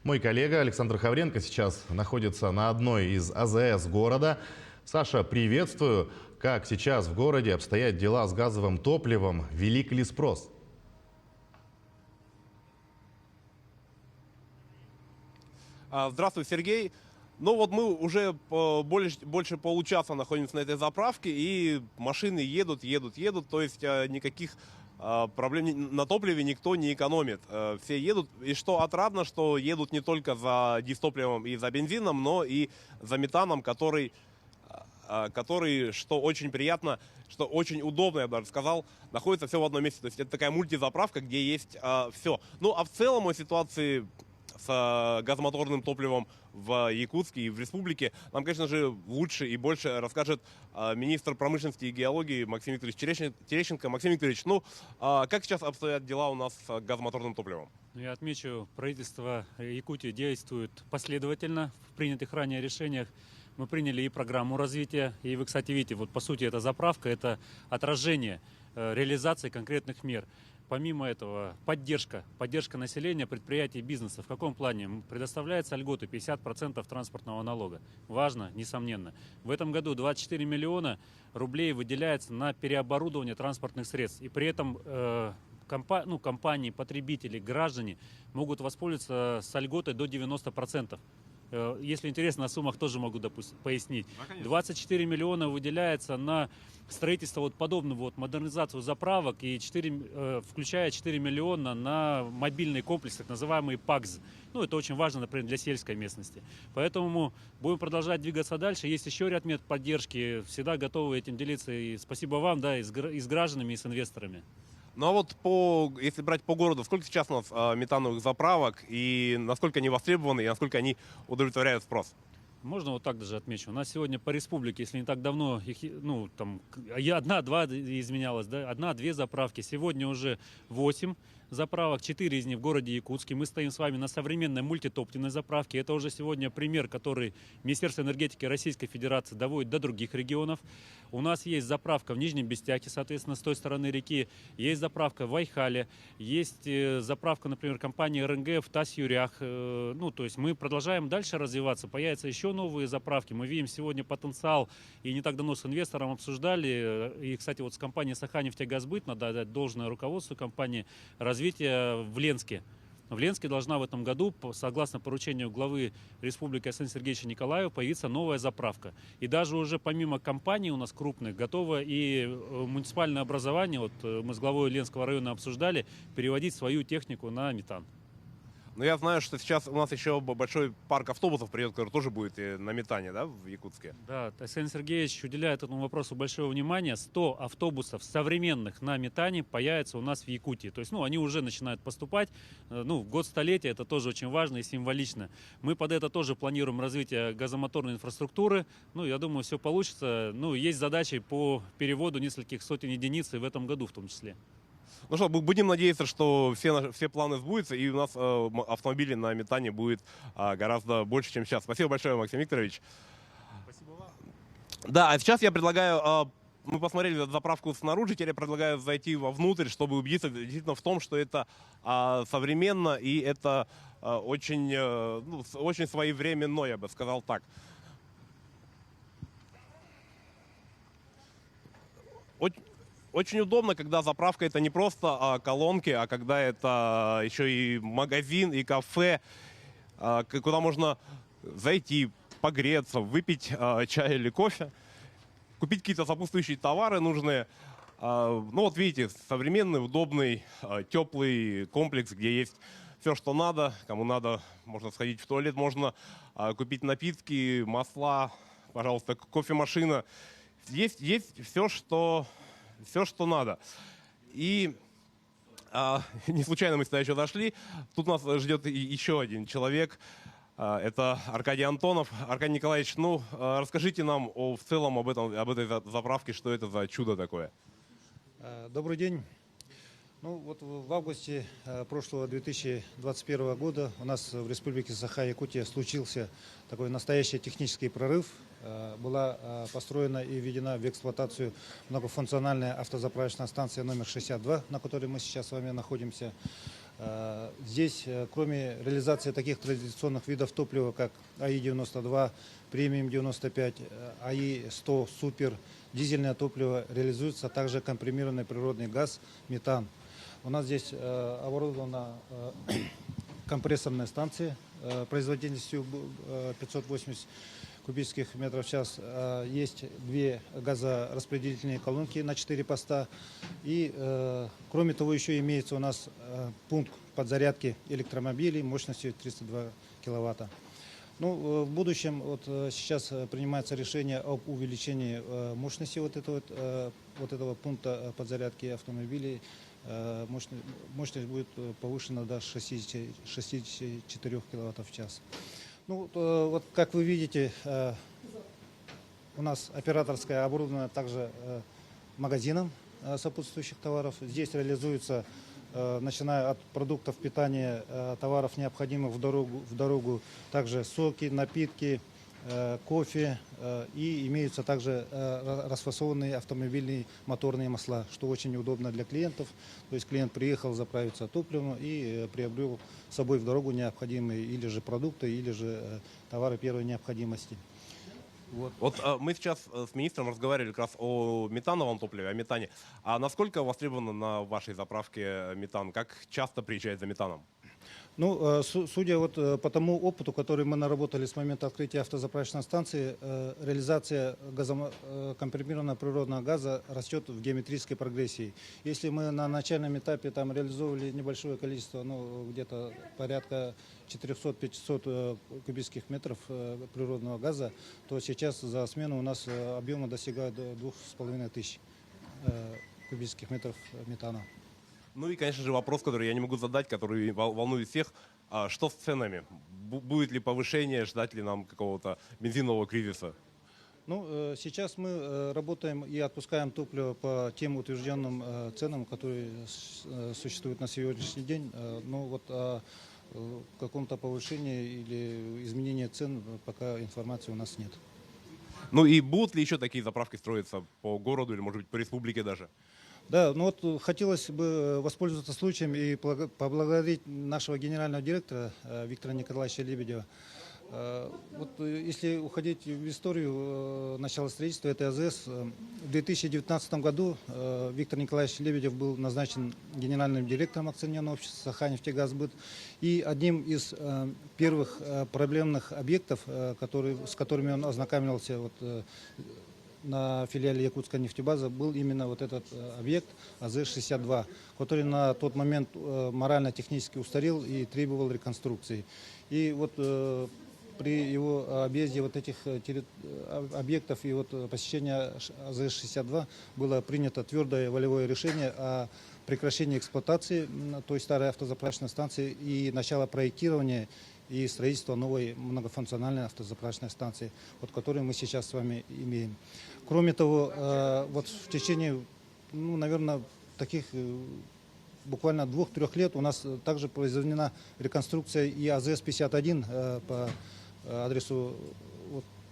Мой коллега Александр Хавренко сейчас находится на одной из АЗС города. Саша, приветствую. Как сейчас в городе обстоят дела с газовым топливом? Велик ли спрос? Здравствуй, Сергей. Ну вот мы уже больше получаса находимся на этой заправке, и машины едут. То есть никаких проблем на топливе никто не экономит. Все едут. И что отрадно, что едут не только за дизтопливом и за бензином, но и за метаном, который, что очень приятно, что очень удобно, я бы даже сказал, находится все в одном месте. То есть это такая мультизаправка, где есть все. Ну а в целом о ситуации с газомоторным топливом в Якутске и в республике нам, конечно же, лучше и больше расскажет министр промышленности и геологии Максим Викторович Терещенко. Максим Викторович, как сейчас обстоят дела у нас с газомоторным топливом? Я отмечу, правительство Якутии действует последовательно в принятых ранее решениях. Мы приняли и программу развития, и вы, кстати, видите, вот по сути эта заправка, это отражение реализации конкретных мер. Помимо этого, поддержка населения, предприятий, бизнеса. В каком плане? Предоставляется льготы 50% транспортного налога. Важно, несомненно. В этом году 24 миллиона рублей выделяется на переоборудование транспортных средств. И при этом компании, потребители, граждане могут воспользоваться с льготой до 90%. Если интересно, о суммах тоже могу пояснить. 24 миллиона выделяется на строительство вот подобного модернизацию заправок, и включая 4 миллиона на мобильный комплекс, так называемый ПАКС. Это очень важно, например, для сельской местности. Поэтому будем продолжать двигаться дальше. Есть еще ряд мер поддержки. Всегда готовы этим делиться. И спасибо вам, и с гражданами, и с инвесторами. Ну а вот если брать по городу, сколько сейчас у нас метановых заправок, и насколько они востребованы, и насколько они удовлетворяют спрос? Можно вот так даже отмечу. У нас сегодня по республике, если не так давно, одна-два изменялась, да, одна-две заправки. Сегодня уже 8 заправок, 4 из них в городе Якутске. Мы стоим с вами на современной мультитопливной заправке. Это уже сегодня пример, который Министерство энергетики Российской Федерации доводит до других регионов. У нас есть заправка в Нижнем Бестяке, соответственно, с той стороны реки. Есть заправка в Айхале. Есть заправка, например, компании РНГ в Тас-Юрях. То есть мы продолжаем дальше развиваться. Появятся еще новые заправки. Мы видим сегодня потенциал. И не так давно с инвестором обсуждали. И, кстати, вот с компанией Саханефтегазбыт, надо дать должное руководству компании, развитие в Ленске. В Ленске должна в этом году, согласно поручению главы Республики Арсения Сергеевича Николаева, появиться новая заправка. И даже уже помимо компаний у нас крупных, готово и муниципальное образование, вот мы с главой Ленского района обсуждали, переводить свою технику на метан. Но я знаю, что сейчас у нас еще большой парк автобусов придет, который тоже будет на метане, да, в Якутске? Да, Арсений Сергеевич уделяет этому вопросу большое внимание. 100 автобусов современных на метане появится у нас в Якутии. То есть, они уже начинают поступать. В год столетия это тоже очень важно и символично. Мы под это тоже планируем развитие газомоторной инфраструктуры. Я думаю, все получится. Есть задачи по переводу нескольких сотен единиц и в этом году в том числе. Ну что, будем надеяться, что все планы сбудутся, и у нас автомобилей на метане будет гораздо больше, чем сейчас. Спасибо большое, Максим Викторович. Спасибо вам. Да, а сейчас я предлагаю, мы посмотрели заправку снаружи, теперь я предлагаю зайти вовнутрь, чтобы убедиться действительно в том, что это современно и это очень своевременно, я бы сказал так. Очень удобно, когда заправка это не просто колонки, а когда это еще и магазин, и кафе, куда можно зайти, погреться, выпить чай или кофе, купить какие-то сопутствующие товары нужные. Видите, современный, удобный, теплый комплекс, где есть все, что надо. Кому надо, можно сходить в туалет, можно купить напитки, масла, пожалуйста, кофемашина. Есть все, что надо. И не случайно мы сюда еще зашли. Тут нас ждет еще один человек. Это Аркадий Антонов. Аркадий Николаевич, расскажите нам в целом об этой заправке, что это за чудо такое. Добрый день. В августе прошлого 2021 года у нас в Республике Саха-Якутия случился такой настоящий технический прорыв. Была построена и введена в эксплуатацию многофункциональная автозаправочная станция номер 62, на которой мы сейчас с вами находимся. Здесь, кроме реализации таких традиционных видов топлива, как АИ-92, Премиум-95, АИ-100, Супер, дизельное топливо, реализуется также компримированный природный газ, метан. У нас здесь оборудована компрессорная станция производительностью 580 кубических метров в час. Есть две газораспределительные колонки на 4 поста. И, кроме того, еще имеется у нас пункт подзарядки электромобилей мощностью 302 киловатта. Ну, в будущем вот сейчас принимается решение об увеличении мощности вот этого пункта подзарядки автомобилей. Мощность будет повышена до 64 киловаттов в час. Ну, вот как вы видите, у нас операторская оборудована также магазином сопутствующих товаров. Здесь реализуется, начиная от продуктов питания, товаров, необходимых в дорогу, также соки, напитки, кофе, и имеются также расфасованные автомобильные моторные масла, что очень удобно для клиентов. То есть клиент приехал заправиться топливом и приобрел с собой в дорогу необходимые или же продукты, или же товары первой необходимости. Вот мы сейчас с министром разговаривали как раз о метановом топливе, о метане. А насколько востребован на вашей заправке метан? Как часто приезжает за метаном? Ну, судя вот по тому опыту, который мы наработали с момента открытия автозаправочной станции, реализация компримированного природного газа растет в геометрической прогрессии. Если мы на начальном этапе там реализовывали небольшое количество, ну, где-то порядка 400-500 кубических метров природного газа, то сейчас за смену у нас объемы достигают 2500 кубических метров метана. Ну и, конечно же, вопрос, который я не могу задать, который волнует всех. Что с ценами? Будет ли повышение, ждать ли нам какого-то бензинового кризиса? Ну, сейчас мы работаем и отпускаем топливо по тем утвержденным ценам, которые существуют на сегодняшний день. Но вот о каком-то повышении или изменении цен пока информации у нас нет. Ну и будут ли еще такие заправки строиться по городу или, может быть, по республике даже? Да, ну вот хотелось бы воспользоваться случаем и поблагодарить нашего генерального директора Виктора Николаевича Лебедева. Вот если уходить в историю начала строительства этой АЗС, в 2019 году Виктор Николаевич Лебедев был назначен генеральным директором акционерного общества «Саханефтегазбыт». И одним из первых проблемных объектов, с которыми он ознакомился на филиале Якутской нефтебазы, был именно вот этот объект АЗС-62, который на тот момент морально-технически устарел и требовал реконструкции. И вот при его объезде вот этих объектов и вот посещения АЗС-62 было принято твердое волевое решение о прекращении эксплуатации той старой автозаправочной станции и начало проектирования и строительство новой многофункциональной автозаправочной станции, вот которую мы сейчас с вами имеем. Кроме того, вот в течение, ну, наверное, таких буквально 2-3 лет у нас также произведена реконструкция и АЗС-51 по адресу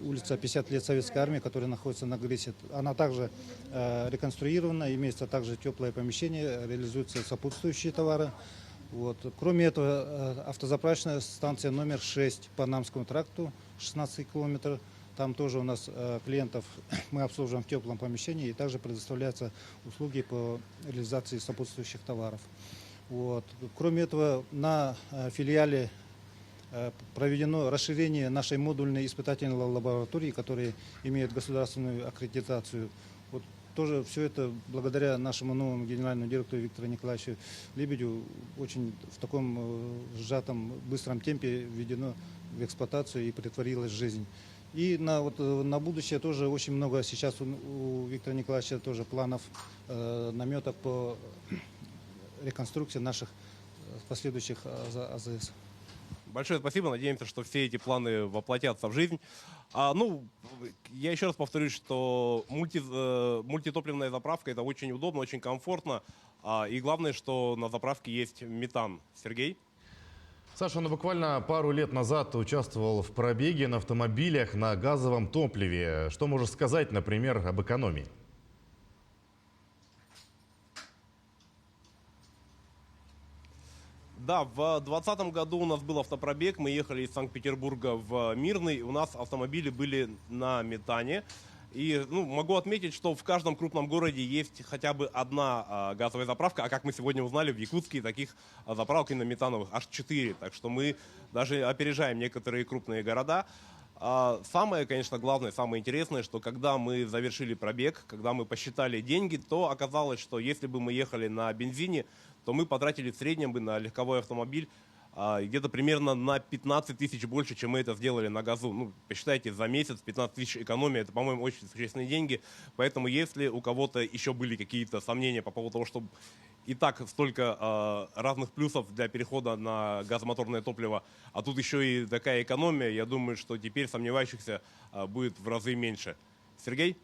улица 50 лет Советской Армии, которая находится на Гресе. Она также реконструирована, имеется также теплое помещение, реализуются сопутствующие товары. Вот. Кроме этого, автозаправочная станция номер 6 по Намскому тракту, 16 километров. Там тоже у нас клиентов мы обслуживаем в теплом помещении, и также предоставляются услуги по реализации сопутствующих товаров. Вот. Кроме этого, на филиале проведено расширение нашей модульной испытательной лаборатории, которая имеет государственную аккредитацию. Вот тоже все это благодаря нашему новому генеральному директору Виктору Николаевичу Лебедю очень в таком сжатом, быстром темпе введено в эксплуатацию и претворилось в жизнь. И на будущее тоже очень много сейчас у Виктора Николаевича тоже планов, наметок по реконструкции наших последующих АЗС. Большое спасибо. Надеемся, что все эти планы воплотятся в жизнь. Я еще раз повторюсь, что мультитопливная заправка — это очень удобно, очень комфортно. И главное, что на заправке есть метан. Сергей? Саша, ну буквально пару лет назад ты участвовал в пробеге на автомобилях на газовом топливе. Что можешь сказать, например, об экономии? Да, в 2020 году у нас был автопробег, мы ехали из Санкт-Петербурга в Мирный, у нас автомобили были на метане. И могу отметить, что в каждом крупном городе есть хотя бы одна газовая заправка, а как мы сегодня узнали, в Якутске таких заправок именно метановых аж 4, так что мы даже опережаем некоторые крупные города. Самое, конечно, главное, самое интересное, что когда мы завершили пробег, когда мы посчитали деньги, то оказалось, что если бы мы ехали на бензине, то мы потратили в среднем бы на легковой автомобиль где-то примерно на 15 тысяч больше, чем мы это сделали на газу. Ну, посчитайте, за месяц 15 тысяч экономия, это, по-моему, очень существенные деньги. Поэтому, если у кого-то еще были какие-то сомнения по поводу того, что и так столько разных плюсов для перехода на газомоторное топливо, а тут еще и такая экономия, я думаю, что теперь сомневающихся будет в разы меньше. Сергей?